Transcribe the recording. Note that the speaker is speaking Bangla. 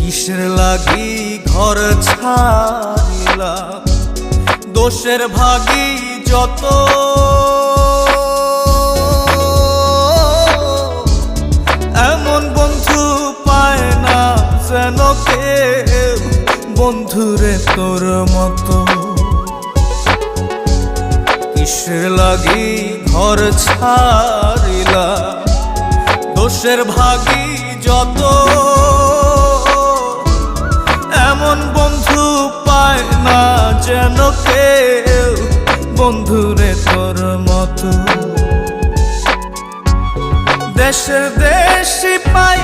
কিসের লাগি ঘর ছাড়িলাম, দোষের ভাগী যত, এমন বন্ধু পায় না যেন কেউ, বন্ধুরে তোর মতো। কিসের লাগি ঘর ছাড়িলাম, দোষের ভাগী যত, এমন বন্ধু পায় না যেন কেউ, বন্ধুরে তোর মতো। দেশের দেশি পায়